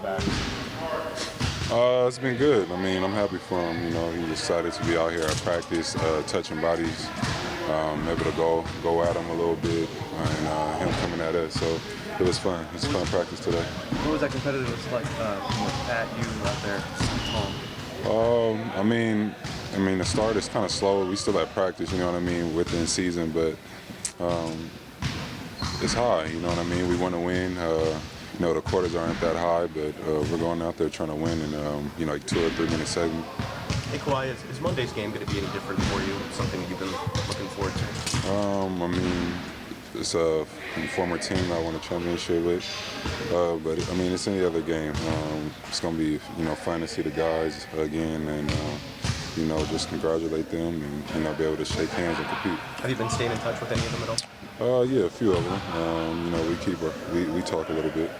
back? It's been good. I mean, I'm happy for him. You know, he decided to be out here at practice, touching bodies, able to go at him a little bit, and him coming at us. So it was fun. It was a fun practice today. What was that competitiveness like with Pat, you out there home? I mean, the start is kind of slow. We still at practice, you know what I mean, within season, but it's high, you know what I mean. We want to win. You know, the quarters aren't that high, but we're going out there trying to win in, you know, like 2 or 3 minute segment. Hey Kawhi, is Monday's game going to be any different for you? Something you've been looking forward to? I mean, it's a former team I won a championship with, but I mean, it's any other game. It's going to be, you know, fun to see the guys again, and you know, just congratulate them, and you know, be able to shake hands and compete. Have you been staying in touch with any of them at all? Yeah, a few of them. You know, we talk a little bit.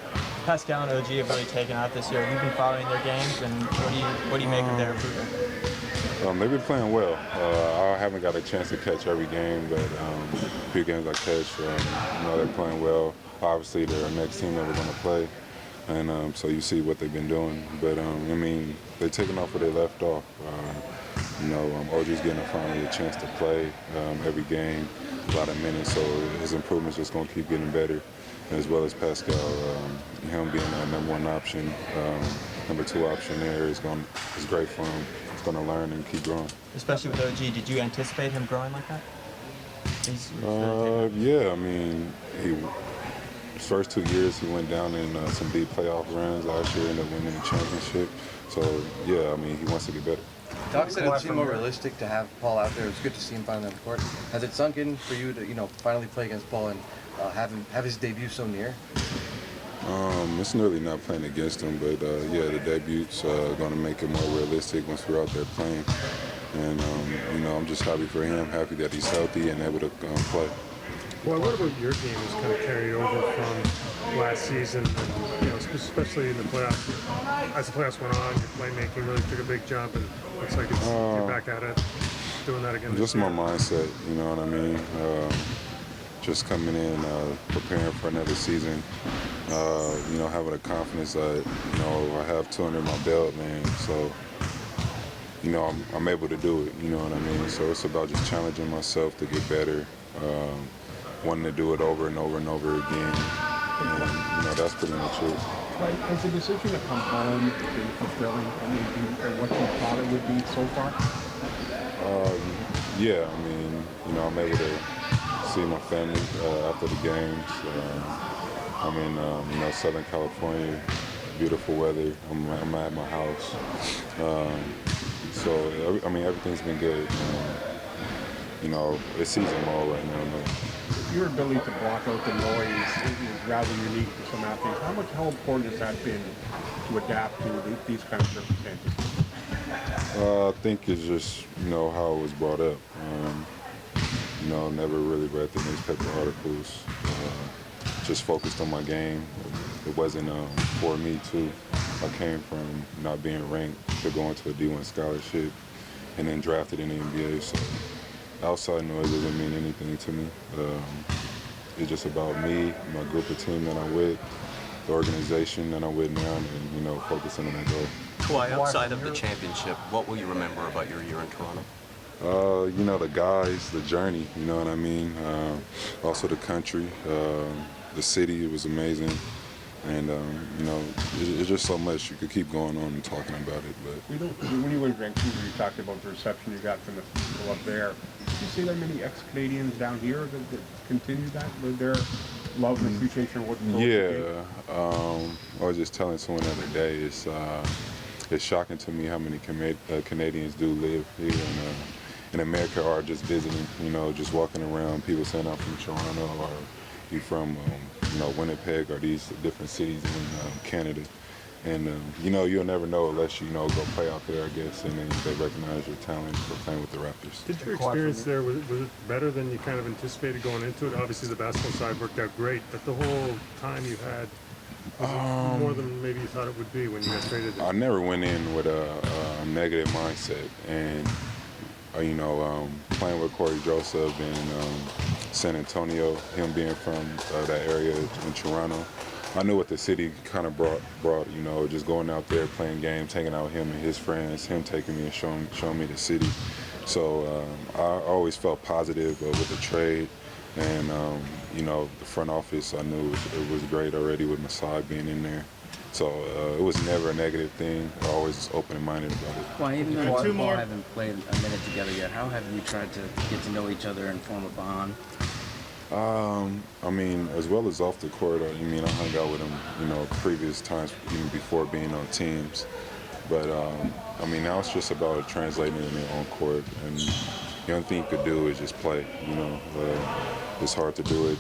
Pascal and OG have really taken out this year. You've been following their games, and what do you make of their improvement? They've been playing well. I haven't got a chance to catch every game, but a few games I catch, you know, they're playing well. Obviously, they're our next team that we're going to play, and so you see what they've been doing. But I mean, they're taking off where they left off. You know, OG's getting finally a chance to play every game, a lot of minutes, so his improvements just going to keep getting better, as well as Pascal. Him being our number 1 option, number 2 option there is great for him. He's going to learn and keep growing. Especially with OG, did you anticipate him growing like that? Yeah, I mean, his first 2 years he went down in some deep playoff runs last year, ended up winning the championship. So yeah, I mean, he wants to get better. Doc said it seemed more realistic to have Paul out there. It was good to see him finally on the court. Has it sunk in for you to, you know, finally play against Paul and have his debut so near? It's really not playing against him, but yeah, the debute's going to make it more realistic once we're out there playing. And you know, I'm just happy for him, happy that he's healthy and able to play. Well, what about your game is kind of carried over from last season, and, you know, especially in the playoffs? As the playoffs went on, your playmaking really took a big jump, and looks like you're back at it, doing that again. Just my mindset, you know what I mean? Just coming in, preparing for another season, you know, having the confidence that, you know, I have 2 under my belt, man. So, you know, I'm able to do it, you know what I mean? So it's about just challenging myself to get better, wanting to do it over and over and over again. And, you know, that's pretty much it. Right. Has the decision to come home been fulfilling? I mean, what you thought it would be so far? Yeah, I mean, you know, I'm able to see my family after the games. I'm in, you know, Southern California, beautiful weather. I'm at my house. So, I mean, everything's been good. You know, it's season mode right now. Your ability to block out the noise is rather unique for some athletes. How important has that been to adapt to these kind of circumstances? I think it's just, you know, how it was brought up. You know, never really read the newspaper articles. Just focused on my game. It wasn't for me too. I came from not being ranked to going to a D1 scholarship and then drafted in the NBA. So outside noise doesn't mean anything to me. It's just about me, my group of team that I'm with, the organization that I'm with now, and, you know, focusing on that goal. Kawhi, outside of the championship, what will you remember about your year in Toronto? You know, the guys, the journey, you know what I mean? Also the country, the city, it was amazing. And, you know, it's just so much. You could keep going on and talking about it. But when you were in Vancouver, you talked about the reception you got from the people up there. Did you see that many ex-Canadians down here that continue that with their love and appreciation of what the I was just telling someone the other day, it's shocking to me how many Canadians do live here in America or just visiting, you know, just walking around, people saying I'm from Toronto or you from, you know, Winnipeg or these different cities in Canada. And, you know, you'll never know unless you, know, go play out there, I guess, and then they recognize your talent for playing with the Raptors. Did your experience there, was it better than you kind of anticipated going into it? Obviously the basketball side worked out great, but the whole time you had, was it more than maybe you thought it would be when you got traded there? I never went in with a negative mindset, and you know, playing with Corey Joseph in San Antonio, him being from that area in Toronto, I knew what the city kind of brought, you know, just going out there, playing games, hanging out with him and his friends, him taking me and showing me the city. So I always felt positive with the trade. And, you know, the front office, I knew it was great already with Masai being in there. So it was never a negative thing. I always open and minded about it. Well, even though you all haven't played a minute together yet, how have you tried to get to know each other and form a bond? I mean, as well as off the court, I mean, I hung out with him, you know, previous times, even before being on teams. But, I mean, now it's just about translating it on court. And the only thing you could do is just play, you know. It's hard to do it,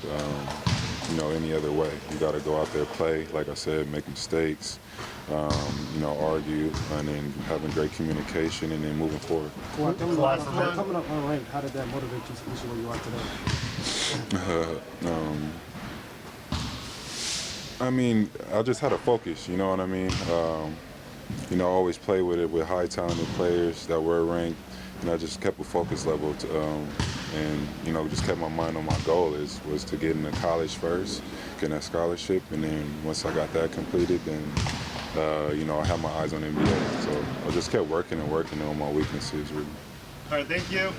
you know, any other way. You got to go out there, play, like I said, make mistakes, you know, argue, and then having great communication, and then moving forward. Coming up unranked, how did that motivate you to reach where you are today? I mean, I just had a focus, you know what I mean? You know, I always play with it with high talented players that were ranked, and I just kept a focus level and, you know, just kept my mind on my goal was to get into college first, get that scholarship, and then once I got that completed, then, you know, I had my eyes on NBA. So I just kept working and working on my weaknesses, really. All right, thank you.